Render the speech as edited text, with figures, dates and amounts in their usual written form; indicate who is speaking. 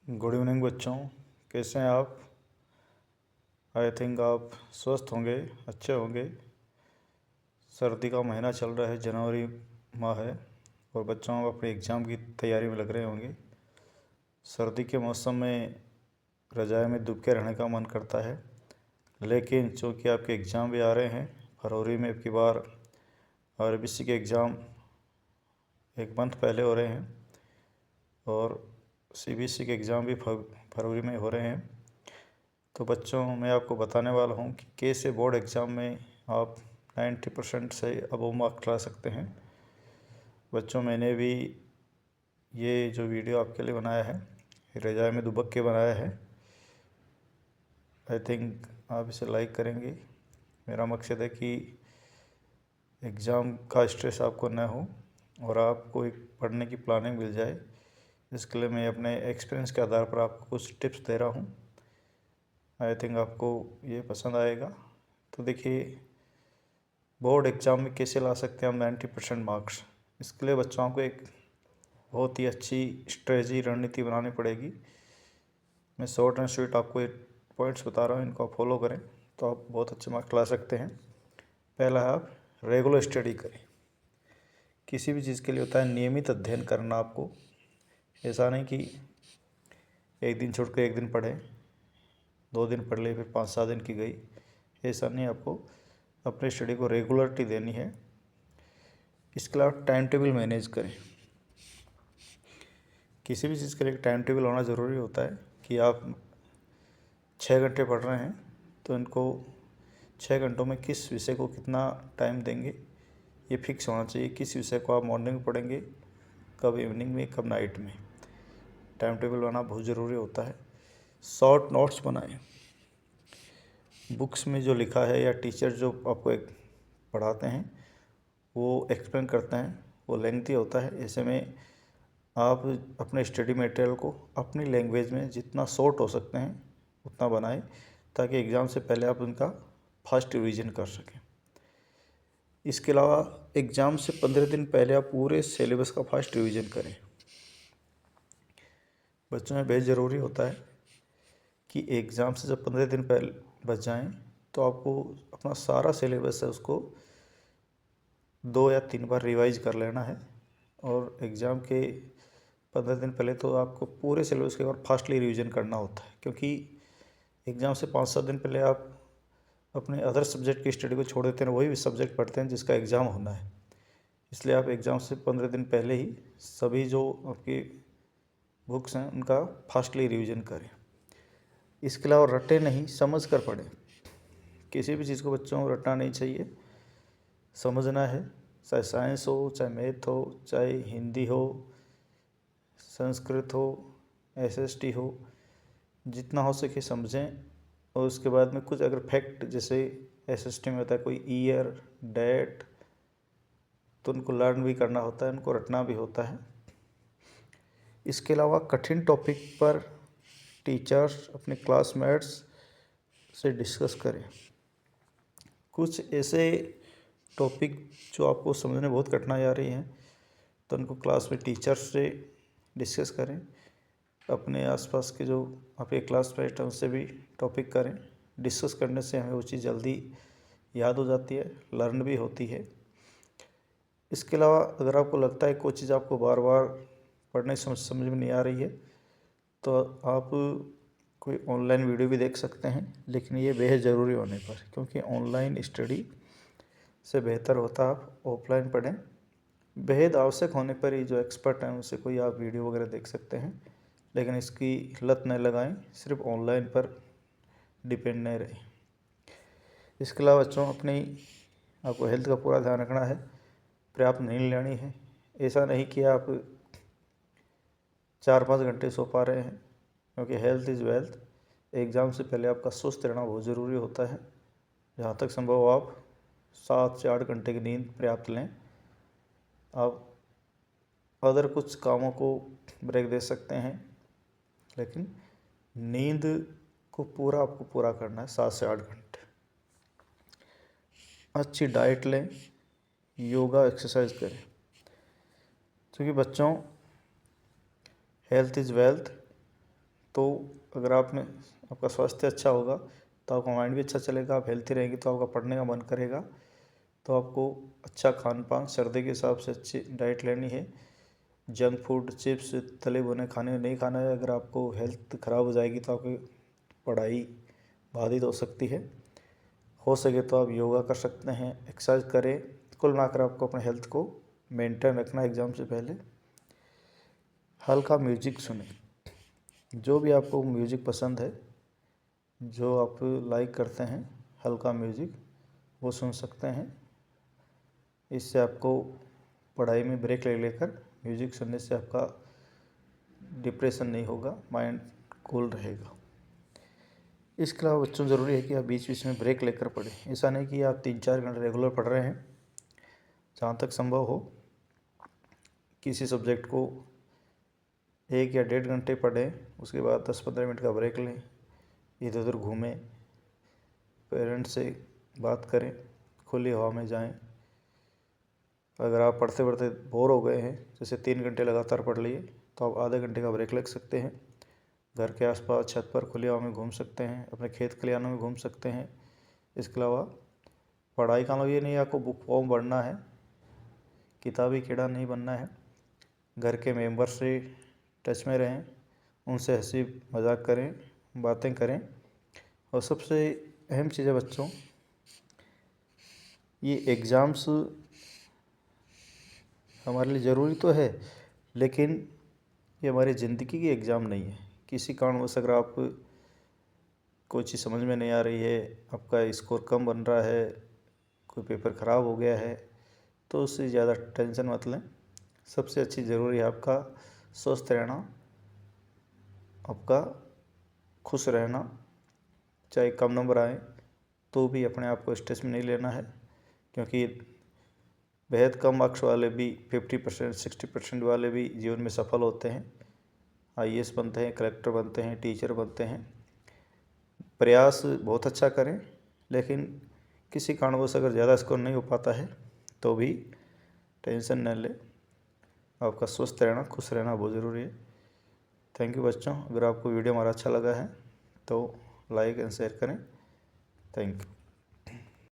Speaker 1: Good evening बच्चों। कैसे हैं आप? आई थिंक आप स्वस्थ होंगे, अच्छे होंगे। सर्दी का महीना चल रहा है, जनवरी माह है और बच्चों अपने एग्ज़ाम की तैयारी में लग रहे होंगे। सर्दी के मौसम में रज़ाई में दुब के रहने का मन करता है, लेकिन चूँकि आपके एग्ज़ाम भी आ रहे हैं फरवरी में, अब की बार आरबीसी के एग्ज़ाम एक मंथ पहले हो रहे हैं और सीबीएसई के एग्ज़ाम भी फरवरी में हो रहे हैं। तो बच्चों, मैं आपको बताने वाला हूँ कि कैसे बोर्ड एग्ज़ाम में आप 90% से अबव मार्क्स ला सकते हैं। बच्चों, मैंने भी ये जो वीडियो आपके लिए बनाया है, रज़ाई में दुबक के बनाया है। आई थिंक आप इसे लाइक करेंगे। मेरा मकसद है कि एग्ज़ाम का स्ट्रेस आपको न हो और आपको एक पढ़ने की प्लानिंग मिल जाए। इसके लिए मैं अपने एक्सपीरियंस के आधार पर आपको कुछ टिप्स दे रहा हूँ। आई थिंक आपको ये पसंद आएगा। तो देखिए, बोर्ड एग्ज़ाम में कैसे ला सकते हैं हम 90% मार्क्स। इसके लिए बच्चों को एक बहुत ही अच्छी स्ट्रेटजी, रणनीति बनानी पड़ेगी। मैं शॉर्ट एंड स्वीट आपको एक पॉइंट्स बता रहा हूँ, इनको आप फॉलो करें तो आप बहुत अच्छे मार्क्स ला सकते हैं। पहला है, आप रेगुलर स्टडी करें। किसी भी चीज़ के लिए होता है नियमित अध्ययन करना आपको। ऐसा नहीं कि एक दिन छोड़ कर एक दिन पढ़ें, 2 दिन पढ़ ले फिर 5-7 दिन की गई। ऐसा नहीं, आपको अपने स्टडी को रेगुलरिटी देनी है। इसके अलावा टाइम टेबल मैनेज करें। किसी भी चीज़ के लिए टाइम टेबल होना ज़रूरी होता है कि आप 6 घंटे पढ़ रहे हैं तो इनको 6 घंटों में किस विषय को कितना टाइम देंगे, ये फिक्स होना चाहिए। किस विषय को आप मॉर्निंग में पढ़ेंगे, कब इवनिंग में, कब नाइट में। टाइम टेबल बनाना बहुत ज़रूरी होता है। शॉर्ट नोट्स बनाएं। बुक्स में जो लिखा है या टीचर जो आपको एक पढ़ाते हैं वो एक्सप्लेन करते हैं, वो लेंथी होता है। ऐसे में आप अपने स्टडी मटेरियल को अपनी लैंग्वेज में जितना शॉर्ट हो सकते हैं उतना बनाएं, ताकि एग्ज़ाम से पहले आप उनका फास्ट रिवीजन कर सकें। इसके अलावा एग्ज़ाम से 15 दिन पहले आप पूरे सिलेबस का फास्ट रिवीजन करें। बच्चों में बेहद ज़रूरी होता है कि एग्ज़ाम से जब 15 दिन पहले बच जाएँ तो आपको अपना सारा सिलेबस है उसको 2 या 3 बार रिवाइज कर लेना है। और एग्ज़ाम के 15 दिन पहले तो आपको पूरे सिलेबस के और फास्टली रिवीजन करना होता है, क्योंकि एग्ज़ाम से 5-7 दिन पहले आप अपने अदर सब्जेक्ट की स्टडी को छोड़ देते हैं, वही सब्जेक्ट पढ़ते हैं जिसका एग्ज़ाम होना है। इसलिए आप एग्ज़ाम से 15 दिन पहले ही सभी जो आपकी बुक्स हैं उनका फास्टली रिवीजन करें। इसके अलावा रटे नहीं, समझ कर पढ़ें। किसी भी चीज़ को बच्चों को रटना नहीं चाहिए, समझना है। चाहे साइंस हो, चाहे मैथ हो, चाहे हिंदी हो, संस्कृत हो, एसएसटी हो, जितना हो सके समझें। और उसके बाद में कुछ अगर फैक्ट, जैसे एसएसटी में होता है कोई ईयर, डेट, तो उनको लर्न भी करना होता है, उनको रटना भी होता है। इसके अलावा कठिन टॉपिक पर टीचर्स, अपने क्लासमेट्स से डिस्कस करें। कुछ ऐसे टॉपिक जो आपको समझने में बहुत कठिनाई आ रही हैं तो उनको क्लास में टीचर्स से डिस्कस करें। अपने आसपास के जो आपके क्लासमेट हैं उनसे भी टॉपिक करें। डिस्कस करने से हमें वो चीज़ जल्दी याद हो जाती है, लर्न भी होती है। इसके अलावा अगर आपको लगता है कोई चीज़ आपको बार बार पढ़ने समझ में नहीं आ रही है तो आप कोई ऑनलाइन वीडियो भी देख सकते हैं, लेकिन ये बेहद ज़रूरी होने पर, क्योंकि ऑनलाइन स्टडी से बेहतर होता है आप ऑफलाइन पढ़ें। बेहद आवश्यक होने पर ही जो एक्सपर्ट हैं उनसे कोई आप वीडियो वगैरह देख सकते हैं, लेकिन इसकी लत न लगाएं, सिर्फ ऑनलाइन पर डिपेंड नहीं रहें। इसके अलावा बच्चों, अपनी आपको हेल्थ का पूरा ध्यान रखना है, पर्याप्त नींद लेनी है। ऐसा नहीं कि आप 4-5 घंटे सो पा रहे हैं, क्योंकि हेल्थ इज़ वेल्थ। एग्ज़ाम से पहले आपका स्वस्थ रहना बहुत ज़रूरी होता है। जहाँ तक संभव हो आप 7 से 8 घंटे की नींद पर्याप्त लें। आप अदर कुछ कामों को ब्रेक दे सकते हैं, लेकिन नींद को आपको पूरा करना है 7 से 8 घंटे। अच्छी डाइट लें, योगा एक्सरसाइज करें, क्योंकि बच्चों हेल्थ इज़ वेल्थ। तो अगर आपका स्वास्थ्य अच्छा होगा तो आपका माइंड भी अच्छा चलेगा, आप हेल्थी रहेंगे तो आपका पढ़ने का मन करेगा। तो आपको अच्छा खान पान सर्दी के हिसाब से अच्छी डाइट लेनी है। जंक फूड, चिप्स, तले भुने खाने नहीं खाना है। अगर आपको हेल्थ ख़राब हो जाएगी तो आपकी पढ़ाई बाधित हो सकती है। हो सके तो आप योगा कर सकते हैं, एक्सरसाइज करें। कुल मिलाकर आपको अपने हेल्थ को मेंटेन रखना है। एग्ज़ाम से पहले हल्का म्यूजिक सुने, जो भी आपको म्यूजिक पसंद है, जो आप लाइक करते हैं, हल्का म्यूजिक वो सुन सकते हैं। इससे आपको पढ़ाई में ब्रेक ले लेकर म्यूजिक सुनने से आपका डिप्रेशन नहीं होगा, माइंड कूल रहेगा। इसके अलावा बच्चों ज़रूरी है कि आप बीच बीच में ब्रेक लेकर पढ़ें। ऐसा नहीं कि आप 3-4 घंटे रेगुलर पढ़ रहे हैं। जहाँ तक संभव हो किसी सब्जेक्ट को 1 या 1.5 घंटे पढ़ें, उसके बाद 10-15 मिनट का ब्रेक लें, इधर उधर घूमें, पेरेंट्स से बात करें, खुली हवा में जाएं। अगर आप पढ़ते पढ़ते बोर हो गए हैं, जैसे 3 घंटे लगातार पढ़ लिए, तो आप आधे घंटे का ब्रेक ले सकते हैं। घर के आसपास छत पर खुली हवा में घूम सकते हैं, अपने खेत खलिहानों में घूम सकते हैं। इसके अलावा पढ़ाई का मतलब ये नहीं है आपको बुक फॉर्म पढ़ना है, किताबी कीड़ा नहीं बनना है। घर के मेंबर से टच में रहें, उनसे हंसी मजाक करें, बातें करें। और सबसे अहम चीज़ है बच्चों, ये एग्ज़ाम्स हमारे लिए ज़रूरी तो है, लेकिन ये हमारी ज़िंदगी की एग्ज़ाम नहीं है। किसी कारणवश अगर आप कोई चीज़ समझ में नहीं आ रही है, आपका स्कोर कम बन रहा है, कोई पेपर ख़राब हो गया है, तो उससे ज़्यादा टेंशन मत लें। सबसे अच्छी ज़रूरी है आपका स्वस्थ रहना, आपका खुश रहना। चाहे कम नंबर आए तो भी अपने आप को स्ट्रेस में नहीं लेना है, क्योंकि बेहद कम मार्क्स वाले भी 50%, 60% वाले भी जीवन में सफल होते हैं। IAS बनते हैं, कलेक्टर बनते हैं, टीचर बनते हैं। प्रयास बहुत अच्छा करें, लेकिन किसी कारणवश अगर ज़्यादा स्कोर नहीं हो पाता है तो भी टेंशन न लें। आपका स्वस्थ रहना, खुश रहना बहुत ज़रूरी है। थैंक यू बच्चों। अगर आपको वीडियो हमारा अच्छा लगा है तो लाइक एंड शेयर करें। Thank you.